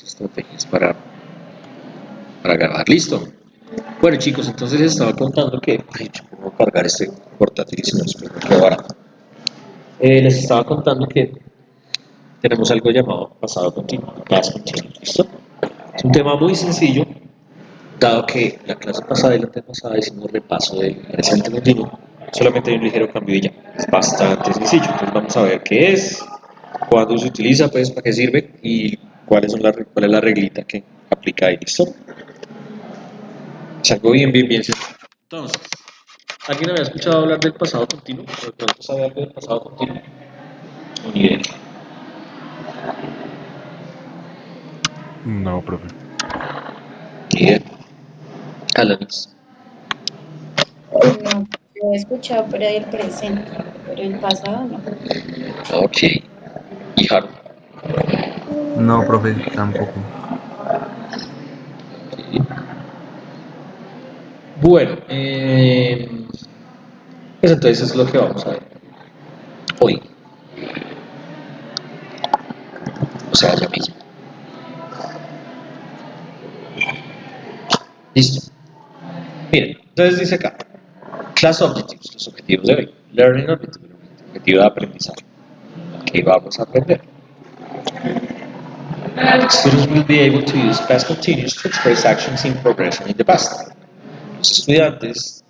estrategias para grabar. Listo. Bueno, chicos, entonces les estaba contando que. Ay, yo puedo cargar este portátil y si no, espero que barato. Les estaba contando que tenemos algo llamado pasado continuo, past continuous. ¿Listo? Es un tema muy sencillo, dado que la clase pasada y la antepasada hicimos repaso del presente continuo, solamente hay un ligero cambio y ya. Es bastante sencillo. Entonces vamos a ver qué es, cuándo se utiliza, pues, para qué sirve y cuál es la reglita que aplica ahí. ¿Listo? Es algo bien sencillo. Entonces, ¿alguien había escuchado hablar del pasado continuo? ¿O de pronto sabe algo del pasado continuo? O ni idea. No, profe. Ni idea. Alanis. No, yo he escuchado por ahí el presente, pero el pasado no. Ok. Y Harold. No, profe, tampoco. Bueno, pues entonces es lo que vamos a ver hoy. O sea, ya mismo. Listo. Miren, entonces dice acá, class objectives, los objetivos de hoy. Learning objective, el objetivo de aprendizaje. Que vamos a aprender. Students will be able to use past continuous to express actions in progression in the past. Los estudiantes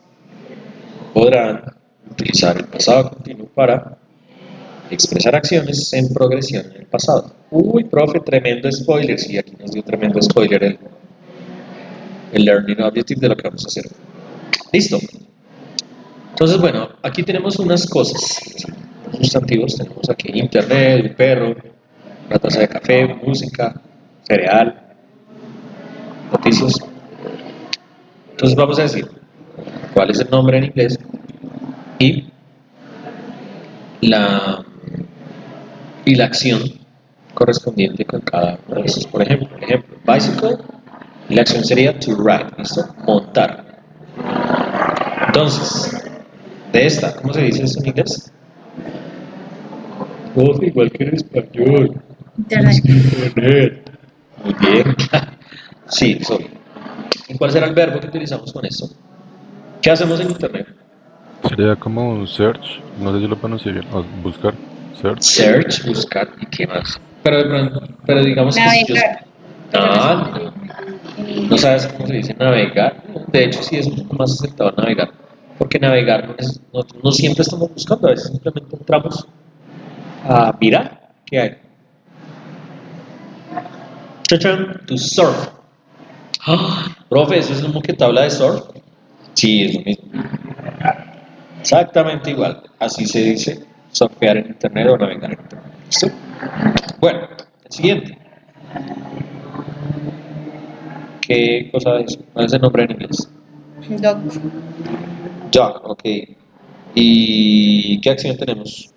podrán utilizar el pasado continuo para expresar acciones en progresión en el pasado. Uy, profe, tremendo spoiler. Sí, aquí nos dio tremendo spoiler el learning objective de lo que vamos a hacer. Listo. Entonces, bueno, aquí tenemos unas cosas, sustantivos. Tenemos aquí internet, un perro, una taza de café, música, cereal, noticias. Entonces vamos a decir cuál es el nombre en inglés y la, y la acción correspondiente con cada uno de esos. Por ejemplo, bicycle, y la acción sería to ride, ¿listo? Montar. Entonces, de esta, ¿cómo se dice eso en inglés? Oh, igual que en español. Internet. Internet. Muy bien. Sí, sorry. ¿Y cuál será el verbo que utilizamos con esto? ¿Qué hacemos en internet? Sería como un search. No sé si lo pronuncié bien. O buscar. Search. Search, buscar y qué más. Pero de pronto, pero digamos que si yo. Navegar. Pero Ah, resulta en no inglés. sabes cómo se dice navegar. De hecho, sí es un poco más acertado navegar. Porque navegar no siempre estamos buscando, a veces simplemente entramos a mirar qué hay. Chachan, to surf. Ah, profe, ¿eso es lo que te habla de surf? Sí, es lo mismo. Exactamente igual. Así se dice surfear en internet o navegar en internet. ¿Listo? Bueno, el siguiente. ¿Qué cosa es? ¿Cuál es el nombre en inglés? Doc. Dog, ok. ¿Y qué acción tenemos?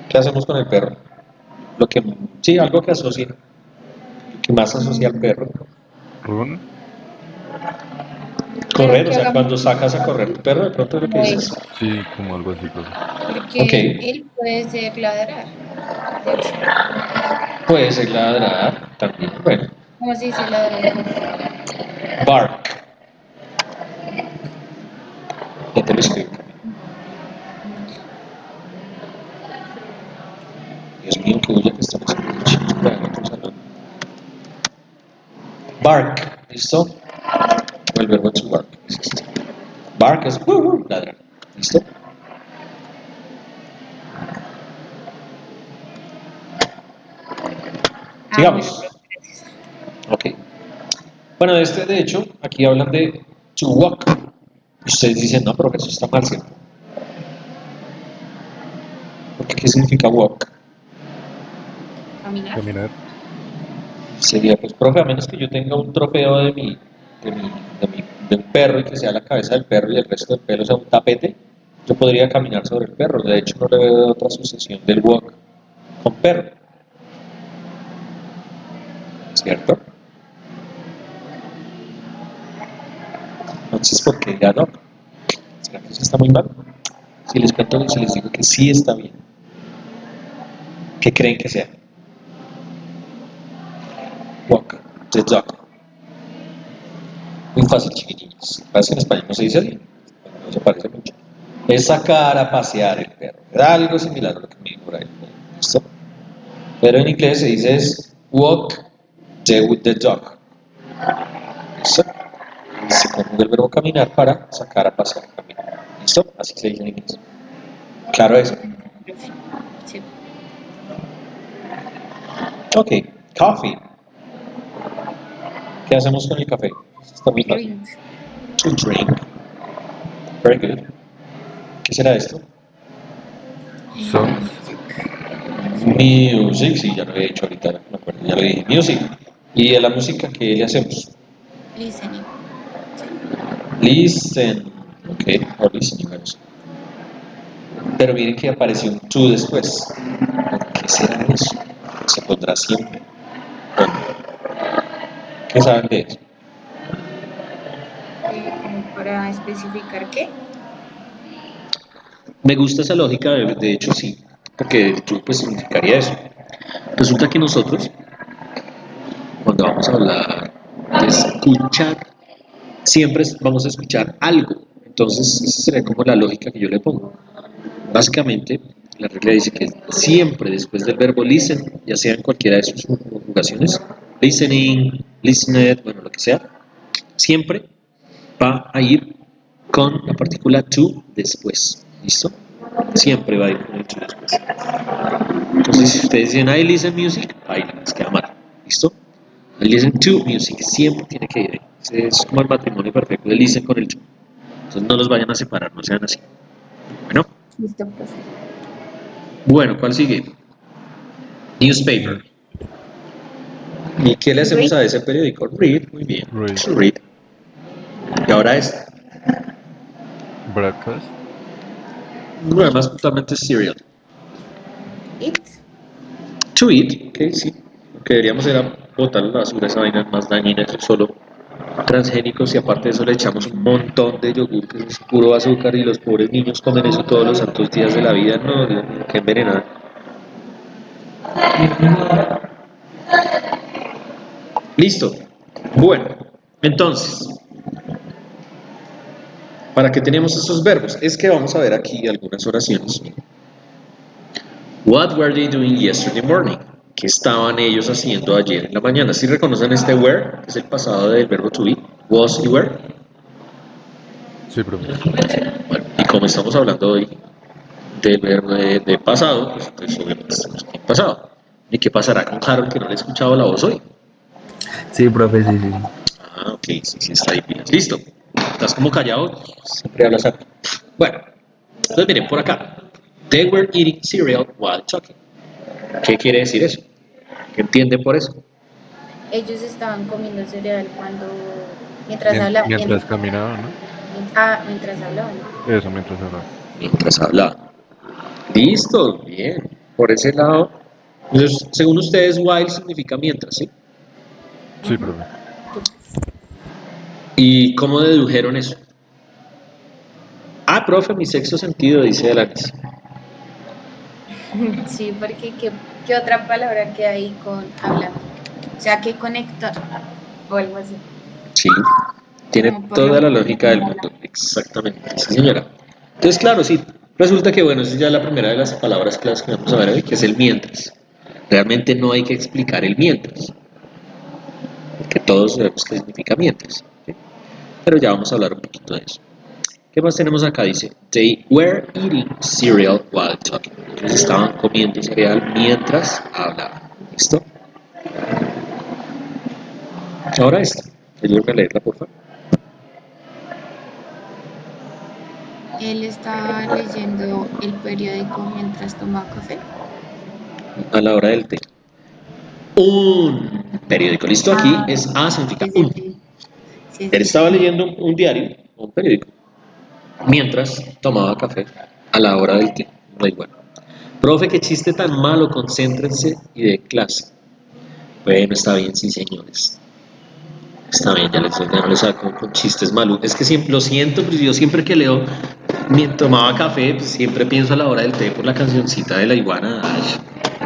¿Qué hacemos con el perro? Lo que, sí, algo que asocie, lo que más asocia al perro. Run. Pero Correr, o que sea, hagamos cuando sacas a correr tu perro, de pronto es lo que como dices. él, Sí, como algo así, profe. Ok, porque él puede ser ladrar, de hecho. puede ser ladrar también. Bueno, ¿Cómo se dice ladrar en perro? bark, ya te lo escribo. Dios mío, qué bulla que están haciendo chicos para en otro salón. Bark, ¿listo? O el verbo to bark, es este. Bark es ladrar, ¿listo? Ah, bueno, Sigamos. pero gracias. Ok. Bueno, de hecho, aquí hablan de to walk. Ustedes dicen, no, pero eso está mal, ¿cierto? Porque ¿qué significa walk? Caminar. Caminar. Sería, pues, profe, a menos que yo tenga un trofeo de mi, de un perro y que sea la cabeza del perro y el resto del pelo sea un tapete, yo podría caminar sobre el perro. De hecho, no le veo otra asociación del walk con perro, ¿cierto? Entonces, ¿por qué ya no? ¿Será que eso está muy mal? Si les cuento, si les digo que sí está bien, ¿qué creen que sea? Walk. the dog. Muy fácil, chiquitines. Parece que en español no se dice así. No se parece mucho. Es sacar a pasear el perro. Era algo similar a lo que me dijo por ahí. ¿Listo? Pero en inglés se dice es walk with the dog. ¿Listo? Se conjuga el verbo caminar para sacar a pasear. Caminar. ¿Listo? Así se dice en inglés. Claro eso. Sí. Ok, coffee. ¿Qué hacemos con el café? Está muy fácil. Drink. To drink. Very good. ¿Qué será esto? Songs. Music, sí, ya lo he dicho ahorita, no me acuerdo, ya lo dije. Music. ¿Y a la música qué le hacemos? Listening. Sí. Listen. Ok, or listening, bueno, sí. Pero miren que apareció un to después. ¿Por qué será eso? Se pondrá siempre. Bueno, ¿qué saben de eso? Como para especificar qué. Me gusta esa lógica, de hecho sí, porque to pues significaría eso. Resulta que nosotros, cuando vamos a hablar de escuchar, siempre vamos a escuchar algo. Entonces, esa sería como la lógica que yo le pongo. Básicamente, la regla dice que siempre después del verbo listen, ya sea en cualquiera de sus conjugaciones, listening, listened, bueno, lo que sea, siempre va a ir con la partícula to después. ¿Listo? Siempre va a ir con el to después. Entonces, si ustedes dicen I listen music, ahí les queda mal. ¿Listo? I listen to music, siempre tiene que ir ahí. Es como el matrimonio perfecto, el listen con el to. Entonces, no los vayan a separar, no sean así. Bueno, Listo, profe. bueno, ¿cuál sigue? Newspaper. ¿Y qué le hacemos Read. a ese periódico? Read, muy bien. Read. To read. Y ahora es, Breakfast. bueno, más puntualmente cereal. It. To eat, ok, sí. Lo que deberíamos era botar la basura, esa vaina es más dañina, eso es solo transgénicos y aparte de eso le echamos un montón de yogur que es puro azúcar y los pobres niños comen eso todos los santos días de la vida. No, Dios mío, qué envenenado. Listo. Bueno, entonces, ¿para qué tenemos estos verbos? Es que vamos a ver aquí algunas oraciones. What were they doing yesterday morning? ¿Qué estaban ellos haciendo ayer en la mañana? ¿Sí reconocen este were? Es el pasado del verbo to be. Was y were. Sí, profe. Bueno, y como estamos hablando hoy del verbo de pasado, pues entonces obviamente estamos en pasado. ¿Y qué pasará con Harold que no le he escuchado la voz hoy? Sí, profe, sí, sí. Ah, ok, sí, sí, está ahí. Pilas. Listo. ¿Estás como callado? Siempre hablas alto. Bueno, entonces miren por acá. They were eating cereal while talking. ¿Qué quiere decir eso? ¿Qué entienden por eso? Ellos estaban comiendo cereal mientras hablaban. Mientras caminaba, ¿no? Mientras hablaban. Eso, mientras hablaba. Mientras hablaba. Listo, bien. Por ese lado, entonces, según ustedes, while significa mientras, ¿sí? Sí, Ujú. profe. ¿Y cómo dedujeron eso? Ah, profe, mi sexto sentido, dice Alanis. Sí, porque ¿qué otra palabra que hay con hablando? O sea, ¿qué conecta? O algo así. Sí, tiene Como por lo toda la menos lógica del mundo. Exactamente, sí, señora. Entonces, claro, sí. Resulta que, bueno, esa es ya la primera de las palabras claves que vamos a ver hoy, que es el mientras. Realmente no hay que explicar el mientras, porque todos sabemos qué significa mientras. ¿Sí? Pero ya vamos a hablar un poquito de eso. ¿Qué más tenemos acá? Dice, they were eating cereal while talking. Ellos estaban comiendo cereal mientras hablaban. ¿Listo? Ahora esta. Ayúdenme a leerla, por favor. Él estaba leyendo el periódico mientras tomaba café. A la hora del té. Un periódico. ¿Listo? Aquí es A, significa Sí, sí, un. sí. Sí, Él sí, estaba sí. leyendo un diario, un periódico, mientras tomaba café a la hora del té. Da igual. Profe, qué chiste tan malo, concéntrense y de clase. Bueno, está bien, sí, señores. Está bien, ya no les saco con chistes malos. Es que siempre, lo siento, pero yo siempre que leo, tomaba café, pues, siempre pienso a la hora del té por la cancioncita de la iguana. Ay,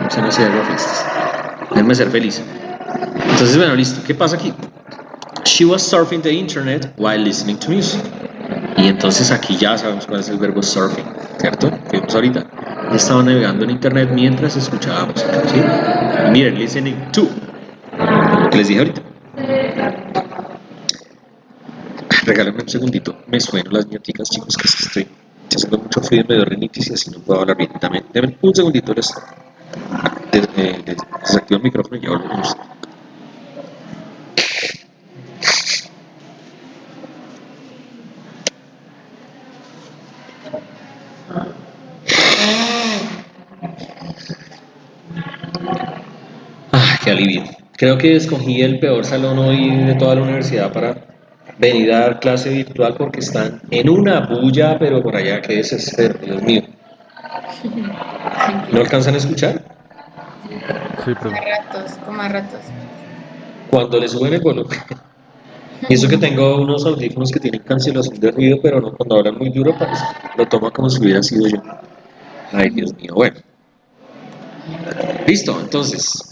no se me hacía algo fiestas. Déjenme ser feliz. Entonces, bueno, listo. ¿Qué pasa aquí? She was surfing the internet while listening to music. Y entonces aquí ya sabemos cuál es el verbo surfing, ¿cierto? Que vimos ahorita. Ella estaba navegando en internet mientras escuchaba música, ¿sí? Y miren, listening to, lo que les dije ahorita. Regálenme un segundito, me suenan las ñaticas, chicos, que es que estoy haciendo mucho frío y me dio rinitis y así no puedo hablar bien. Dame un segundito, desactivo el micrófono y ya volvemos. Qué alivio. Creo que escogí el peor salón hoy de toda la universidad para venir a dar clase virtual porque están en una bulla, pero por allá, qué desespero, Dios mío. ¿No alcanzan a escuchar? Sí, profe. Como a ratos. Cuando le suben el volumen. Y eso que tengo unos audífonos que tienen cancelación de ruido, pero no, cuando hablan muy duro parece, lo toma como si hubiera sido yo. Ay, Dios mío, bueno. Listo, entonces.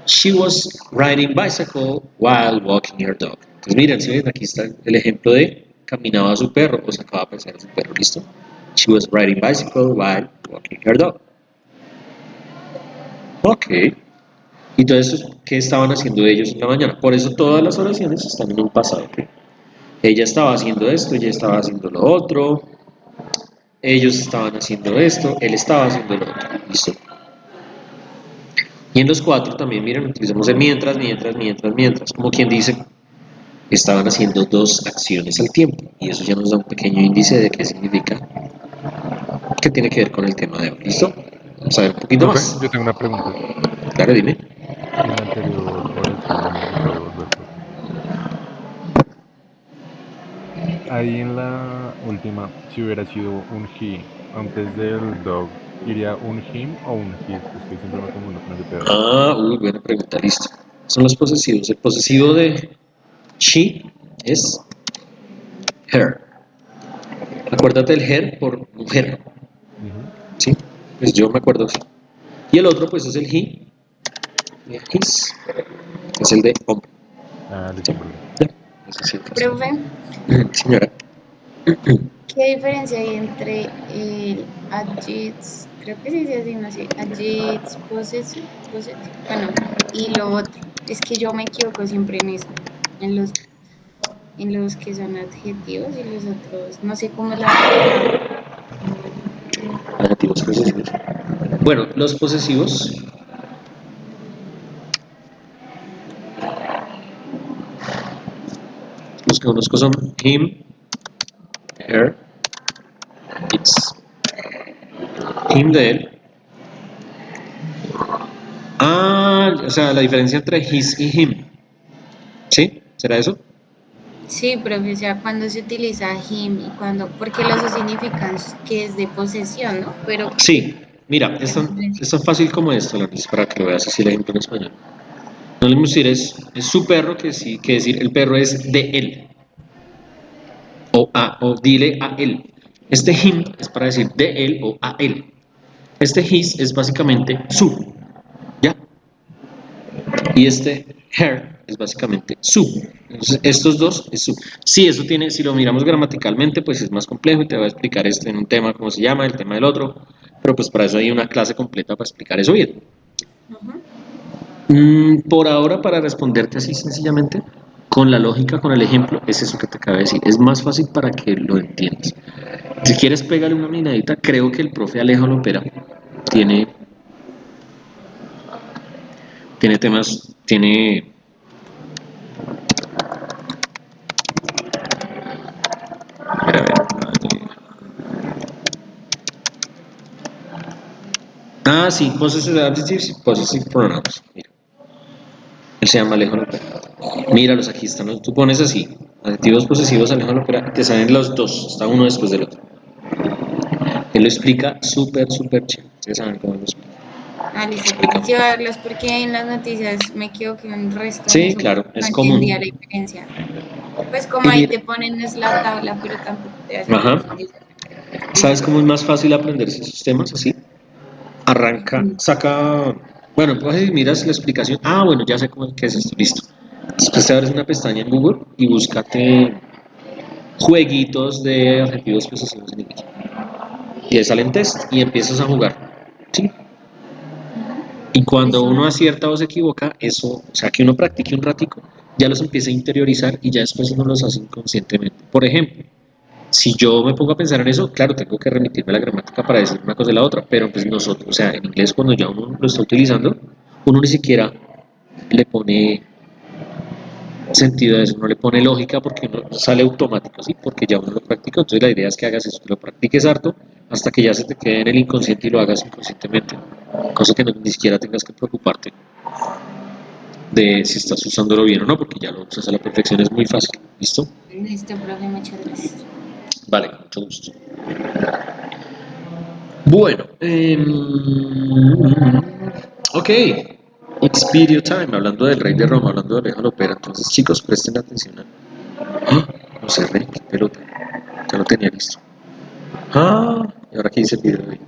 She was riding bicycle while walking her dog. Entonces miren, si ven, aquí está el ejemplo de caminaba a su perro o sacaba a pasear a su perro, ¿listo? She was riding bicycle while walking her dog. Ok. Entonces, ¿qué estaban haciendo ellos en la mañana? Por eso todas las oraciones están en un pasado, ¿ok? Ella estaba haciendo esto, ella estaba haciendo lo otro, ellos estaban haciendo esto, él estaba haciendo lo otro, ¿listo? Y en los cuatro también, miren, utilizamos el mientras, como quien dice, estaban haciendo dos acciones al tiempo. Y eso ya nos da un pequeño índice de qué significa, qué tiene que ver con el tema de hoy. ¿Listo? Vamos a ver un poquito Profe, más. yo tengo una pregunta. Claro, dime. En la anterior oración, no sé si puedo volver, profe. Ahí en la última, si hubiera sido un he, antes del dog, ¿iría un him o un his? Es que siempre me confundo con ese pedazo. Buena pregunta, listo. Son los posesivos. El posesivo de she es her. Acuérdate del her por mujer. Ujú. ¿Sí? Pues yo me acuerdo así. Y el otro, pues es el he, his, que es el de hombre. Listo, ¿Sí? profe. Ya. Ese es el caso. Profe, Señora. ¿qué diferencia hay entre el adjectives, creo que se dice así, no sé, adjectives, bueno, y lo otro? Es que yo me equivoco siempre en eso, en los que son adjetivos y los otros, no sé cómo es la palabra. Adjetivos posesivos. Bueno, los posesivos, los que conozco son him, her, its. Him de él. O sea, la diferencia entre his y him. ¿Sí? ¿Será eso? Sí, profe, o sea, cuando se utiliza him y cuando, porque los dos significan que es de posesión, ¿no? Pero Sí. Mira, ¿qué diferencia? es tan fácil como esto, Lanis, para que lo veas así el ejemplo en español. No le decir es su perro, que sí, que decir el perro es de él. O dile a él. Este him es para decir de él o a él. Este his es básicamente su. ¿Ya? Y este her es básicamente su. Entonces, estos dos es su. Sí, eso tiene, si lo miramos gramaticalmente, pues es más complejo y te voy a explicar esto en un tema, cómo se llama, el tema del otro. Pero pues para eso hay una clase completa para explicar eso bien. Por ahora, para responderte así sencillamente, con la lógica, con el ejemplo, es eso que te acabo de decir. Es más fácil para que lo entiendas. Si quieres, pégale una miradita. Creo que el profe Alejo Lopera tiene, tiene temas, tiene... A ver. Sí, possessive adjectives y possessive pronouns. Mira, él se llama Alejo Lopera. Míralos, aquí están. Tú pones así, adjetivos posesivos Alejo Lopera, te salen los dos, está uno después del otro. Él lo explica súper, súper chévere. Ustedes saben cómo lo explica. Listo, Explica profe. muy Sí, voy a bien. verlos porque en las noticias me equivoqué un resto en Sí, eso, claro, no es entendía la común. diferencia. Pues como Y ahí mira, te ponen es la tabla, pero tampoco te hacen ajá. profundizar. Listo, ¿Sabes cómo profe. es más fácil aprenderse esos temas así? Arranca, ¿Cómo? saca. Bueno, pues miras la explicación. Ah, bueno, ya sé cómo qué es esto. Listo. Después te abres una pestaña en Google y búscate jueguitos de adjetivos posesivos en inglés. Y ahí salen test y empiezas a jugar. ¿Sí? Ujú. Y cuando Listo. uno acierta o se equivoca, eso, o sea, que uno practique un ratico, ya los empieza a interiorizar y ya después uno los hace inconscientemente. Por ejemplo, si yo me pongo a pensar en eso, claro, tengo que remitirme a la gramática para decir una cosa y la otra, pero pues nosotros, o sea, en inglés cuando ya uno lo está utilizando, uno ni siquiera le pone sentido a eso, no le pone lógica porque uno sale automático, ¿sí? Porque ya uno lo practicó, entonces la idea es que hagas eso, que lo practiques harto hasta que ya se te quede en el inconsciente y lo hagas inconscientemente, cosa que ni siquiera tengas que preocuparte de si estás usándolo bien o no, porque ya lo usas a la perfección, es muy fácil, ¿listo? Listo, profe, muchas gracias. Vale, con mucho gusto. Bueno, ok, it's video time, hablando del rey de Roma, hablando de Alejo Lopera, entonces chicos, presten atención a... ¡Ah! No cerré, qué pelota, ya lo tenía listo. Ah, y ahora que hice el video de...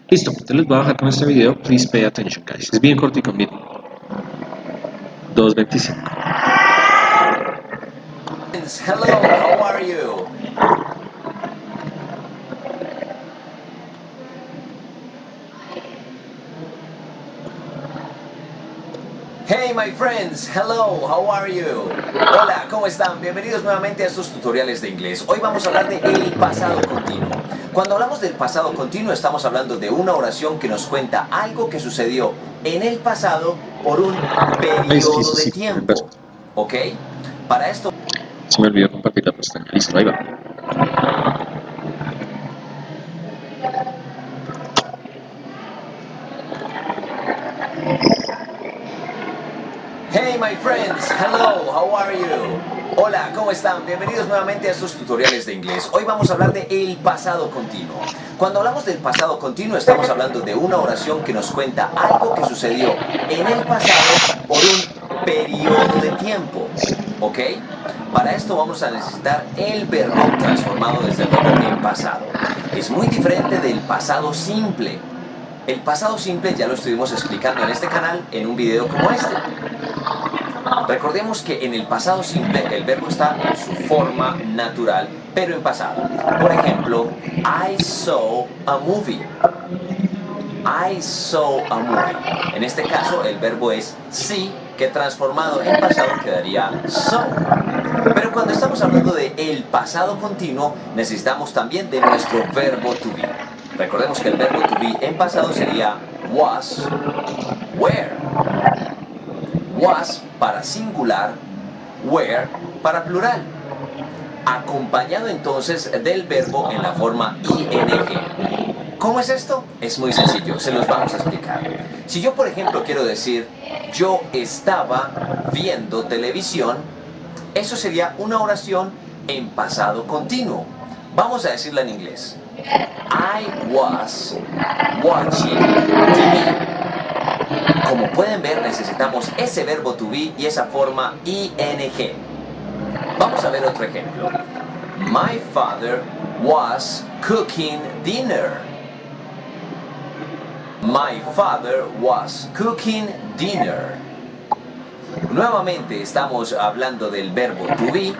Listo, entonces les voy a dejar con este video, please pay attention guys, es bien cortico, miren, 2:25. Hello, how are you? Hey my friends, hello, how are you? Hola, ¿cómo están? Bienvenidos nuevamente a estos tutoriales de inglés. Hoy vamos a hablar de el pasado continuo. Cuando hablamos del pasado continuo estamos hablando de una oración que nos cuenta algo que sucedió en el pasado por un periodo de tiempo. ¿Ok? Para esto... Se me olvidó compartir la pestaña, listo, ahí va. Hey my friends, hello, how are you? Hola, ¿cómo están? Bienvenidos nuevamente a estos tutoriales de inglés. Hoy vamos a hablar de el pasado continuo. Cuando hablamos del pasado continuo estamos hablando de una oración que nos cuenta algo que sucedió en el pasado por un periodo de tiempo. ¿Ok? Para esto vamos a necesitar el verbo transformado desde el verbo en pasado. Es muy diferente del pasado simple. El pasado simple ya lo estuvimos explicando en este canal en un video como este. Recordemos que en el pasado simple el verbo está en su forma natural, pero en pasado. Por ejemplo, I saw a movie. I saw a movie. En este caso el verbo es see, que transformado en pasado quedaría saw. Pero cuando estamos hablando de el pasado continuo, necesitamos también de nuestro verbo to be. Recordemos que el verbo to be en pasado sería was, were. Was para singular, were para plural. Acompañado entonces del verbo en la forma ing. ¿Cómo es esto? Es muy sencillo, se los vamos a explicar. Si yo, por ejemplo, quiero decir yo estaba viendo televisión, eso sería una oración en pasado continuo. Vamos a decirla en inglés. I was watching TV. Como pueden ver, necesitamos ese verbo to be y esa forma ing. Vamos a ver otro ejemplo. My father was cooking dinner. My father was cooking dinner. Nuevamente estamos hablando del verbo to be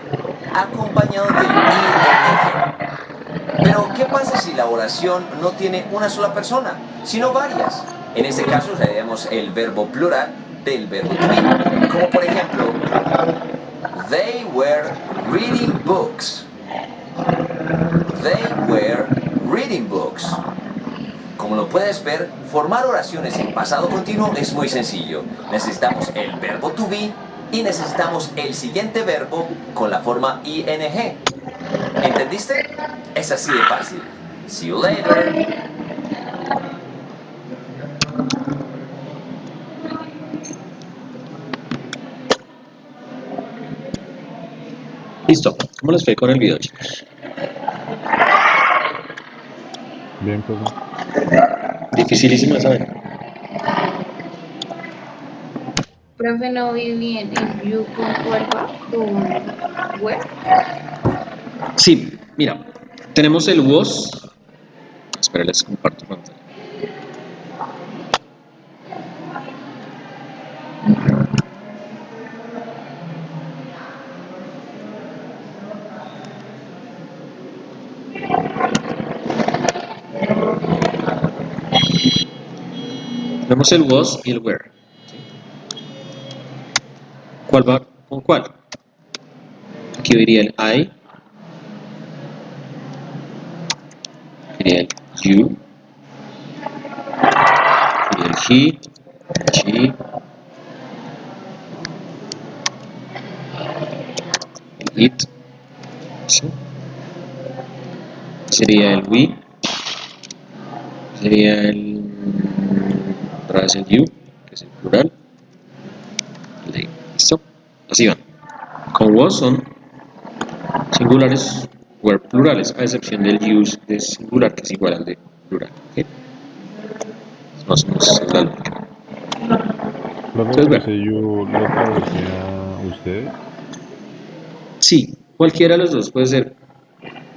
acompañado de ing. Pero, ¿qué pasa si la oración no tiene una sola persona, sino varias? En este caso usaríamos el verbo plural del verbo to be. Como por ejemplo, they were reading books. They were reading books. Como lo puedes ver, formar oraciones en pasado continuo es muy sencillo. Necesitamos el verbo to be y necesitamos el siguiente verbo con la forma ing. ¿Entendiste? Es así de fácil. See you later. Listo, ¿cómo les fue con el video, chicos? Bien, profe. Dificilísimo de saber. Profe, no vi bien. ¿El you con cuál va? ¿Con where? Sí, mira, tenemos el was. Espera, les comparto pantalla. Tenemos el was y el were. ¿Cuál va con cuál? Aquí diría el I, aquí diría el you, aquí diría el he, she, el it, ¿sí? Sería el we, sería el otra vez el you, que es el plural, they. ¿Listo? Así van. Con was son singulares, were plurales, a excepción del use de singular, que es igual al de plural. ¿Okay? Más o menos es la lógica. Profe, Entonces, pero bueno, ese you lo traduce a ustedes. sí, cualquiera de los dos puede ser.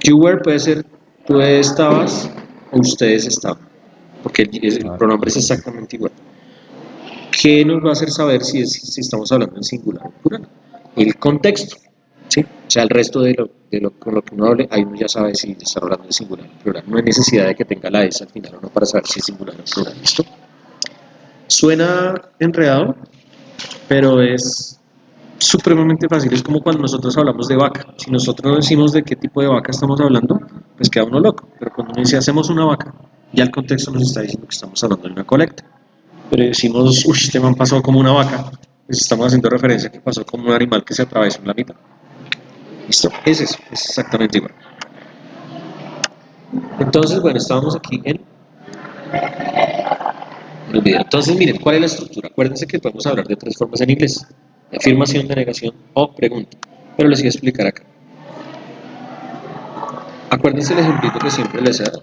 You were puede ser tú estabas o ustedes estaban, porque el Ah, pronombre es perfecto. exactamente igual. ¿Qué nos va a hacer saber si estamos hablando en singular o plural? El contexto, ¿sí? O sea, el resto con lo que uno hable, ahí uno ya sabe si está hablando de singular o plural. No hay necesidad de que tenga la S al final o no para saber si es singular o plural. ¿Listo? Suena enredado, pero es supremamente fácil. Es como cuando nosotros hablamos de vaca. Si nosotros no decimos de qué tipo de vaca estamos hablando, pues queda uno loco. Pero cuando uno dice hacemos una vaca, ya el contexto nos está diciendo que estamos hablando de una colecta. Pero decimos, uy, este man pasó como una vaca, pues estamos haciendo referencia a que pasó como un animal que se atravesó en la mitad. Listo, es eso, es exactamente igual. Entonces, bueno, estábamos aquí en el video. Entonces, miren, ¿cuál es la estructura? Acuérdense que podemos hablar de tres formas en inglés: de afirmación, de negación o pregunta. Pero les voy a explicar acá. Acuérdense el ejemplito que siempre les he dado.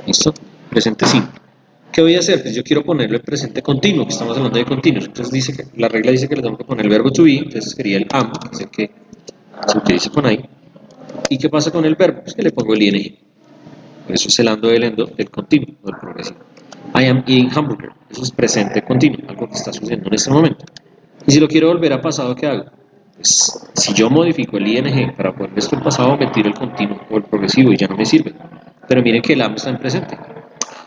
¿Listo? Presente simple. ¿Qué voy a hacer? Pues yo quiero ponerlo en presente continuo, que estamos hablando de continuos. Entonces dice que la regla dice que le tengo que poner el verbo to be, entonces sería el am, que es el que se utiliza con ahí. ¿Y qué pasa con el verbo? Pues que le pongo el ing. Por eso es el ando del endo del continuo, del progresivo. I am eating hamburger. Eso es presente continuo, algo que está sucediendo en este momento. Y si lo quiero volver a pasado, ¿qué hago? Pues si yo modifico el ing para poner esto en pasado, me tiro el continuo o el progresivo y ya no me sirve. Pero miren que el am está en presente.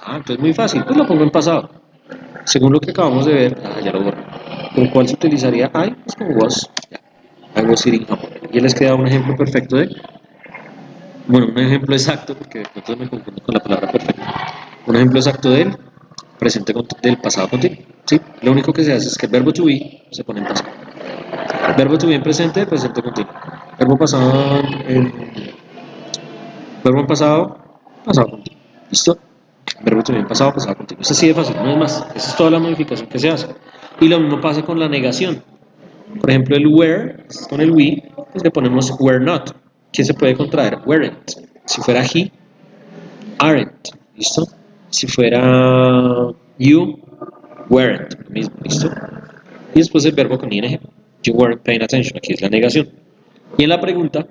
Ah, entonces muy fácil, pues lo pongo en pasado. Según lo que acabamos de ver, ya lo borro. ¿Con cuál se utilizaría I? Pues con was. Ya. I was eating hamburger. Y les queda un ejemplo perfecto de, bueno, un ejemplo exacto, porque de pronto me confundo con la palabra perfecto. Un ejemplo exacto del presente del pasado continuo. ¿Sí? Lo único que se hace es que el verbo to be se pone en pasado. Verbo to be en presente, presente continuo. Verbo pasado verbo en pasado, pasado continuo. ¿Listo? Verbo to be en pasado, pasado continuo. Es así de fácil, no es más. Esa es toda la modificación que se hace. Y lo mismo pasa con la negación. Por ejemplo, el were, con el we, pues le ponemos were not. ¿Qué se puede contraer? Weren't. Si fuera he, aren't. ¿Listo? Si fuera you, weren't. Lo mismo, ¿listo? Y después el verbo con ing. You weren't paying attention. Aquí es la negación. Y en la pregunta,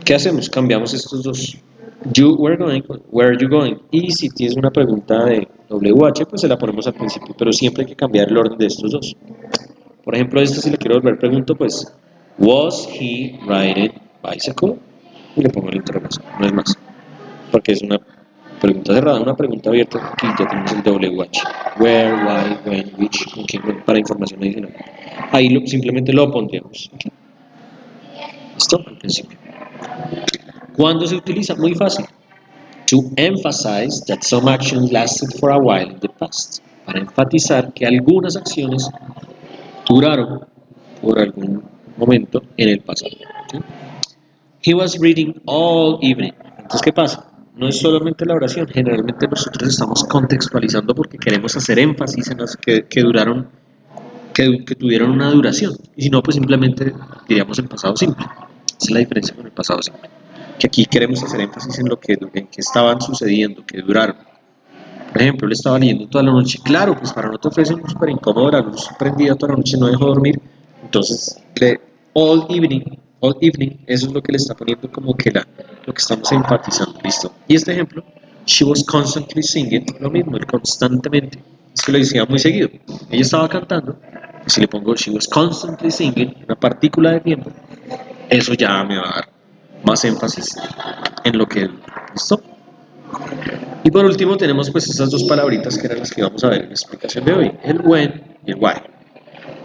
¿qué hacemos? Cambiamos estos dos. You were going, where are you going? Y si tienes una pregunta de WH, pues se la ponemos al principio. Pero siempre hay que cambiar el orden de estos dos. Por ejemplo, esto si le quiero volver pregunto, pues, ¿was he riding bicycle? Y le pongo la interrogación, no es más. Porque es una pregunta cerrada, una pregunta abierta. Aquí ya tenemos el WH. Where, why, when, which, con quién, para información adicional. Ahí simplemente lo pondríamos. Aquí. ¿Listo? Al principio. ¿Cuándo se utiliza? Muy fácil. To emphasize that some actions lasted for a while in the past. Para enfatizar que algunas acciones duraron por algún momento en el pasado. ¿Sí? He was reading all evening. Entonces, ¿qué pasa? No es solamente la oración, generalmente nosotros estamos contextualizando porque queremos hacer énfasis en las que duraron, que tuvieron una duración. Y si no, pues simplemente diríamos el pasado simple. Esa es la diferencia con el pasado simple. Que aquí queremos hacer énfasis en que estaban sucediendo, que duraron. Por ejemplo, él estaba leyendo toda la noche. Claro, pues para no te ofrecen súper incómodo, la luz prendida toda la noche, no dejó dormir. Entonces all evening, eso es lo que le está poniendo como que lo que estamos enfatizando, ¿listo? Y este ejemplo, she was constantly singing, lo mismo, el constantemente, es que lo decía muy seguido, ella estaba cantando, y si le pongo she was constantly singing, una partícula de tiempo, eso ya me va a dar más énfasis en lo que, ¿listo? Y por último tenemos pues esas dos palabritas que eran las que vamos a ver en la explicación de hoy, el when y el why.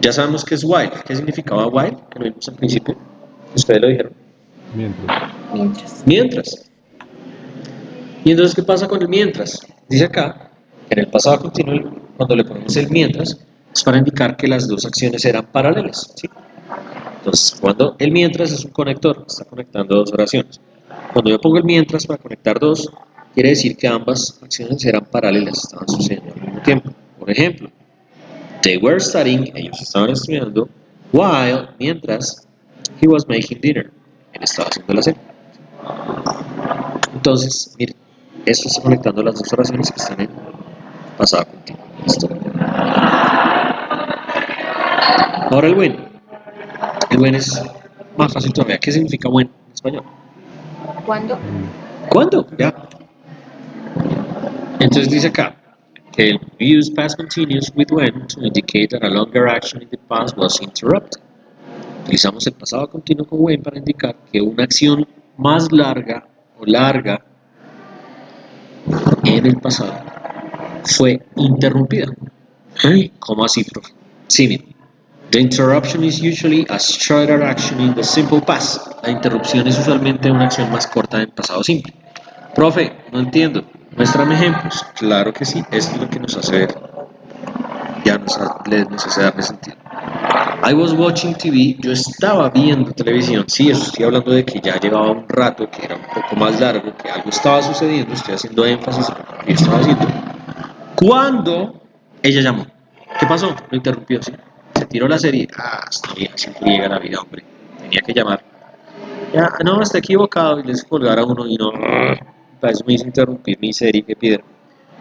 Ya sabemos qué es while, qué significaba while, que lo vimos al principio, ustedes lo dijeron. Mientras. Mientras. Y entonces, ¿qué pasa con el mientras? Dice acá, en el pasado continuo, cuando le ponemos el mientras, es para indicar que las dos acciones eran paralelas, ¿sí? Entonces, cuando el mientras es un conector, está conectando dos oraciones. Cuando yo pongo el mientras para conectar dos, quiere decir que ambas acciones eran paralelas, estaban sucediendo al mismo tiempo. Por ejemplo, they were studying, ellos estaban estudiando, while, mientras, he was making dinner, él estaba haciendo la cena. Entonces, miren, esto está conectando las dos oraciones que están en pasado continuo. ¿Listo? Ahora el when. El when es más fácil todavía. ¿Qué significa when en español? ¿Cuándo? ¿Cuándo? Ya. Entonces dice acá que el use past continuous with when to indicate that a longer action in the past was interrupted. Utilizamos el pasado continuo con when para indicar que una acción más larga o larga en el pasado fue interrumpida. ¿Cómo así, profe? Sí, mire. The interruption is usually a shorter action in the simple past. La interrupción es usualmente una acción más corta en pasado simple. Profe, no entiendo. Muéstrame ejemplos. Claro que sí, esto es lo que nos hace ver. Ya nos hace darle sentido. I was watching TV, yo estaba viendo televisión. Sí, eso estoy hablando de que ya llevaba un rato, que era un poco más largo, que algo estaba sucediendo. Estoy haciendo énfasis en lo que yo estaba haciendo. Cuando ella llamó. ¿Qué pasó? Lo interrumpió, ¿sí? Se tiró la serie. Esta vieja siempre llega a la vida, hombre. Tenía que llamar. Ya, no, está equivocado. Y les colgar a uno y no. Para eso me hizo interrumpir mi serie, qué piedra.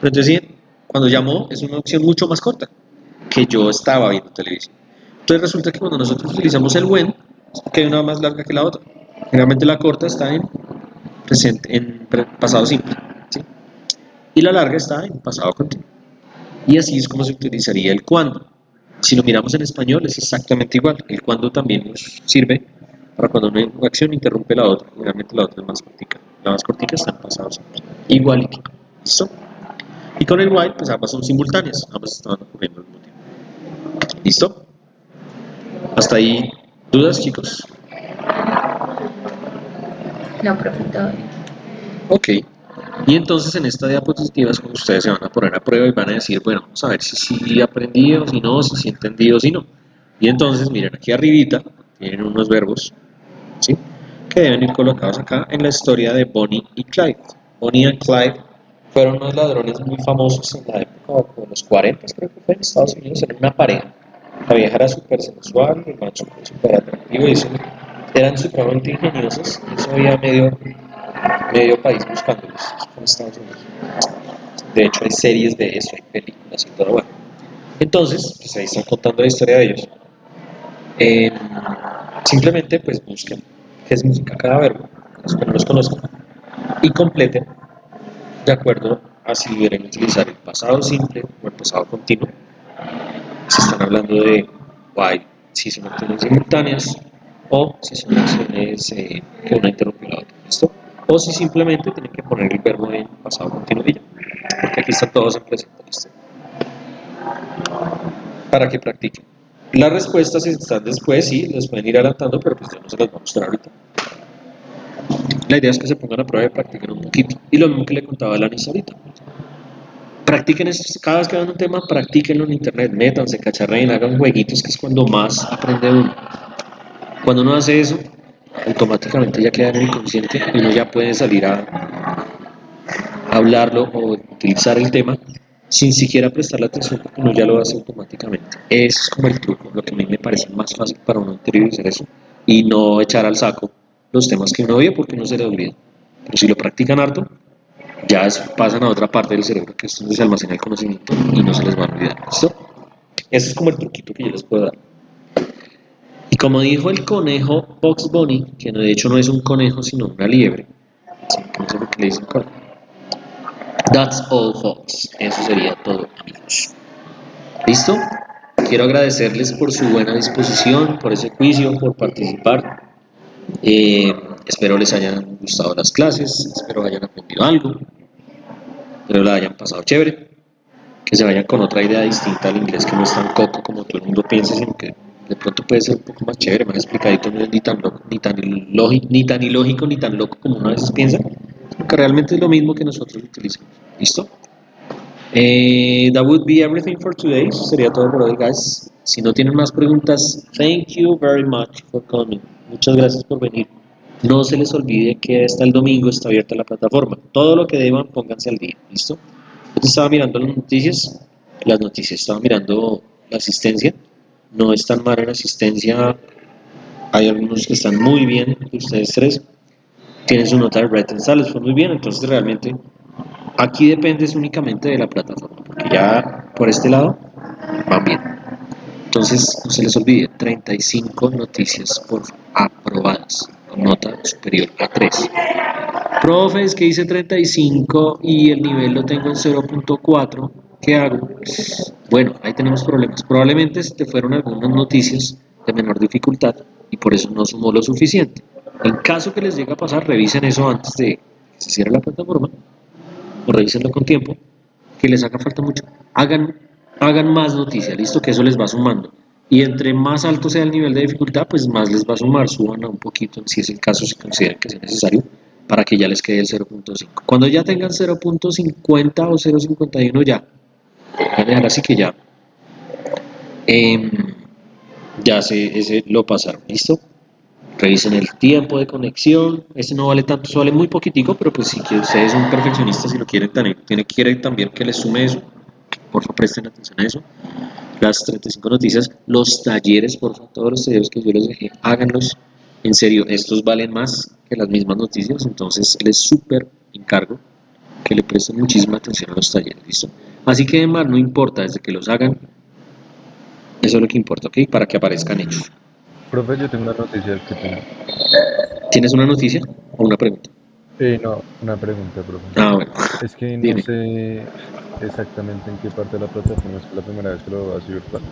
Pero entonces, sí, cuando llamó, es una opción mucho más corta que yo estaba viendo televisión. Entonces resulta que cuando nosotros utilizamos el when, es porque hay una más larga que la otra. Generalmente la corta está en presente, en pasado simple, ¿sí? Y la larga está en pasado continuo. Y así es como se utilizaría el cuando. Si lo miramos en español es exactamente igual. El cuando también nos sirve para cuando una acción interrumpe la otra. Generalmente la otra es más cortica. La más cortica está en pasado simple. Igualito. ¿Listo? Y con el while, pues ambas son simultáneas. Ambas estaban ocurriendo al mismo tiempo. ¿Listo? Hasta ahí. ¿Dudas, chicos? No, profe, todo bien. Ok. Y entonces en esta diapositiva es cuando ustedes se van a poner a prueba y van a decir, bueno, vamos a ver si sí aprendí o si no, si sí entendí o si no. Y entonces, miren, aquí arribita tienen unos verbos, ¿sí? Que deben ir colocados acá en la historia de Bonnie y Clyde. Bonnie y Clyde fueron unos ladrones muy famosos en la época de los 40, creo que fue en Estados Unidos, eran una pareja. La vieja era súper sensual, el macho súper atractivo y eso, eran supremamente ingeniosos. Eso había medio país buscándolos en Estados Unidos. De hecho, hay series de eso, hay películas y todo. Bueno, entonces, pues ahí están contando la historia de ellos. Eh, Simplemente, pues busquen qué significa cada verbo, los que no los conozcan, y completen de acuerdo a si quieren utilizar el pasado simple o el pasado continuo. Si están hablando de while, si son acciones simultáneas o si son acciones que una interrumpe la otra. ¿Listo? O si simplemente tienen que poner el verbo en pasado continuo y ya, porque aquí están todos en presente. ¿Listo? Para que practiquen. Las respuestas, si están después, sí, las pueden ir adelantando, pero pues yo no se las voy a mostrar ahorita. La idea es que se pongan a prueba y practiquen un poquito. Y lo mismo que le contaba a Lanis ahorita. Practiquen esto, cada vez que vean un tema, practíquenlo en internet, métanse, cacharreen, hagan jueguitos, que es cuando más aprende uno. Cuando uno hace eso, automáticamente ya queda en el inconsciente y uno ya puede salir a hablarlo o utilizar el tema sin siquiera prestarle atención porque uno ya lo hace automáticamente. Eso es como el truco, lo que a mí me parece más fácil para uno interiorizar eso y no echar al saco los temas que uno oye porque uno se le olvida. Pero si lo practican harto, ya pasan a otra parte del cerebro que es donde se almacena el conocimiento y no se les va a olvidar. ¿Listo? Ese es como el truquito que yo les puedo dar. Y como dijo el conejo Bugs Bunny, que de hecho no es un conejo sino una liebre, así que no sé por qué le dicen conejo. That's all, folks. Eso sería todo, amigos. ¿Listo? Quiero agradecerles por su buena disposición, por ese juicio, por participar. Espero les hayan gustado las clases, espero hayan aprendido algo, espero la hayan pasado chévere, que se vayan con otra idea distinta al inglés que no es tan coco como todo el mundo piensa, sino que de pronto puede ser un poco más chévere, más explicadito, no es ni tan loco, ni tan ilógico, ni tan loco como uno a veces piensa, sino que realmente es lo mismo que nosotros utilizamos. ¿Listo? That would be everything for today. Eso sería todo por hoy, guys. Si no tienen más preguntas, thank you very much for coming. Muchas gracias por venir. No se les olvide que hasta el domingo está abierta la plataforma. Todo lo que deban, pónganse al día. ¿Listo? Yo estaba mirando las noticias, estaba mirando la asistencia. No es tan mala en asistencia. Hay algunos que están muy bien. Ustedes tres tienen su nota de rating, les fue muy bien. Entonces, realmente, aquí depende únicamente de la plataforma, porque ya por este lado van bien. Entonces, no se les olvide, 35 noticias por aprobadas, con nota superior a 3. Profe, es que hice 35 y el nivel lo tengo en 0.4, ¿qué hago? Bueno, ahí tenemos problemas. Probablemente te fueron algunas noticias de menor dificultad y por eso no sumó lo suficiente. En caso que les llegue a pasar, revisen eso antes de que se cierre la plataforma o revísenlo con tiempo, que les haga falta mucho. Hagan más noticias, listo, que eso les va sumando. Y entre más alto sea el nivel de dificultad, pues más les va a sumar, suban a un poquito, si es el caso, si consideran que sea necesario, para que ya les quede el 0.5. Cuando ya tengan 0.50 o 0.51 ya, van a dejar así que ya, ese lo pasaron, listo. Revisen el tiempo de conexión, este no vale tanto, eso vale muy poquitico, pero pues si que ustedes son perfeccionistas y lo quieren quieren también que les sume eso, por favor presten atención a eso. Las 35 noticias, los talleres, por favor, todos los talleres que yo les dejé, háganlos, en serio, estos valen más que las mismas noticias, entonces les súper encargo que le presten muchísima atención a los talleres, ¿listo? Así que además no importa, desde que los hagan, eso es lo que importa, ¿ok? Para que aparezcan ellos. Profe, yo tengo una noticia que tengo. ¿Tienes una noticia o una pregunta? No, una pregunta, profe. Ah, bueno, Es que no dime. sé exactamente en qué parte de la plataforma, es la primera vez que lo veo así virtual.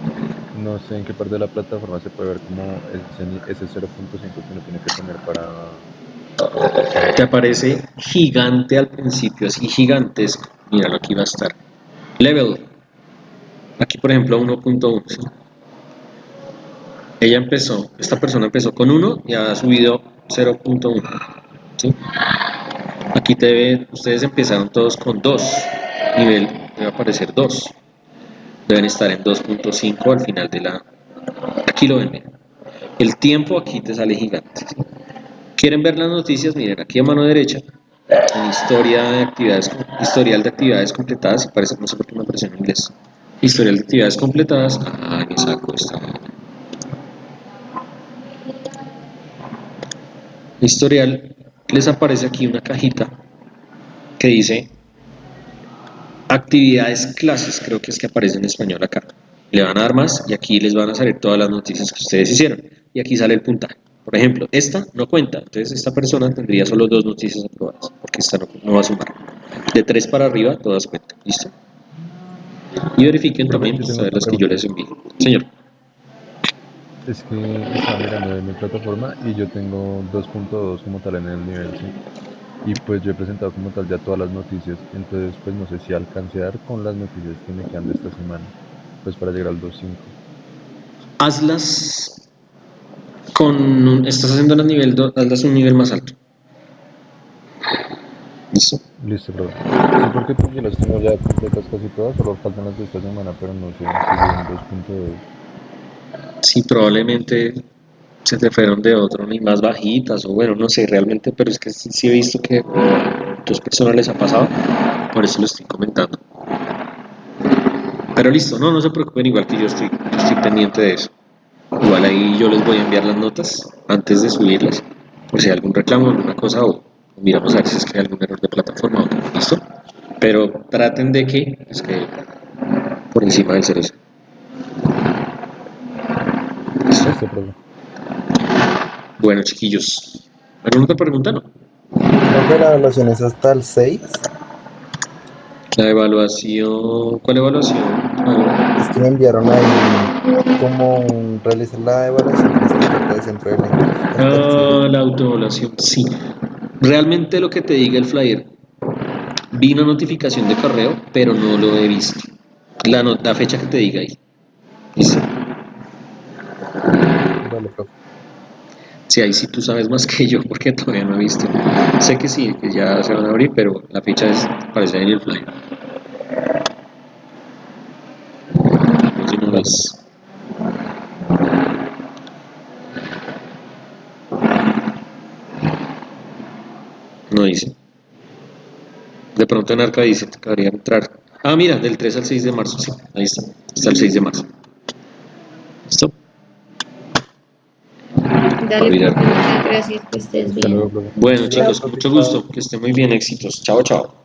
No sé en qué parte de la plataforma se puede ver como ese 0.5 que uno tiene que tener para Te pasar. aparece gigante al principio, así gigantesco. Míralo, aquí va a estar. Level. Aquí, por ejemplo, 1.1. ¿Sí? Esta persona empezó con 1 y ha subido 0.1. ¿Sí? Aquí ustedes empezaron todos con 2. Nivel debe aparecer 2. Deben estar en 2.5 al final de la... Aquí lo ven, miren. El tiempo aquí te sale gigante. ¿Sí? ¿Quieren ver las noticias? Miren, aquí a mano derecha, en historial de actividades completadas, parece, no sé por qué me aparece en inglés. Historial de actividades completadas. Ah, me saco esta. Historial, les aparece aquí una cajita que dice actividades clases, creo que es que aparece en español acá. Le van a dar más y aquí les van a salir todas las noticias que ustedes hicieron. Y aquí sale el puntaje. Por ejemplo, esta no cuenta, entonces esta persona tendría solo 2 noticias aprobadas, porque esta no va a sumar. De 3 para arriba, todas cuentan. ¿Listo? Y verifiquen Profe, también, yo pues, tengo a ver otra las que yo pregunta. les envíe. Señor. Es que estaba mirando en mi plataforma y yo tengo 2.2 como tal en el nivel, ¿sí? Y pues yo he presentado como tal ya todas las noticias, entonces pues no sé si alcance a dar con las noticias que me quedan de esta semana, pues para llegar al 2.5. Hazlas estás haciendo hazlas un nivel más alto. ¿Listo? Listo, profe. Sí, porque pues yo las tengo ya completas casi todas, solo faltan las de esta semana, pero no sé si lleguen 2.2. Sí, probablemente se te fueron de otro, ni más bajitas, o bueno, no sé realmente, pero es que sí he visto que a 2 personas les ha pasado, por eso lo estoy comentando. Pero listo, no se preocupen, igual que yo estoy pendiente de eso. Igual ahí yo les voy a enviar las notas antes de subirlas, por si hay algún reclamo, alguna cosa, o miramos a ver si es que hay algún error de plataforma o no, ¿listo? Pero traten de que, es que por encima del 0. ¿Listo? Listo, profe. Bueno, chiquillos. ¿Alguna otra pregunta? No. Profe, la evaluación es hasta el 6. La evaluación. ¿Cuál evaluación? Ah, Es que me enviaron ahí como realizar la evaluación de las actividades dentro del lenguaje. Hasta el 6. la autoevaluación, sí. Realmente lo que te diga el flyer, vi una notificación de correo, pero no lo he visto. La fecha que te diga ahí. Dice. Vale, profe. Sí, ahí sí tú sabes más que yo, porque todavía no he visto. Sé que sí, que ya se van a abrir, pero la fecha aparece ahí en el flyer. No sé si no Vale, profe. ves. No dice. De pronto en Arca dice, te cabría entrar. Ah, mira, del 3 al 6 de marzo, sí, ahí está. Está el 6 de marzo. ¿Listo? Va a Dale, mirar. profe, muchas gracias, que estés Hasta luego, bien. profe. Bueno, Muchas gracias, chicos, Chao. con profe. mucho Chao. gusto. Que estén muy bien, éxitos. Chao, chao.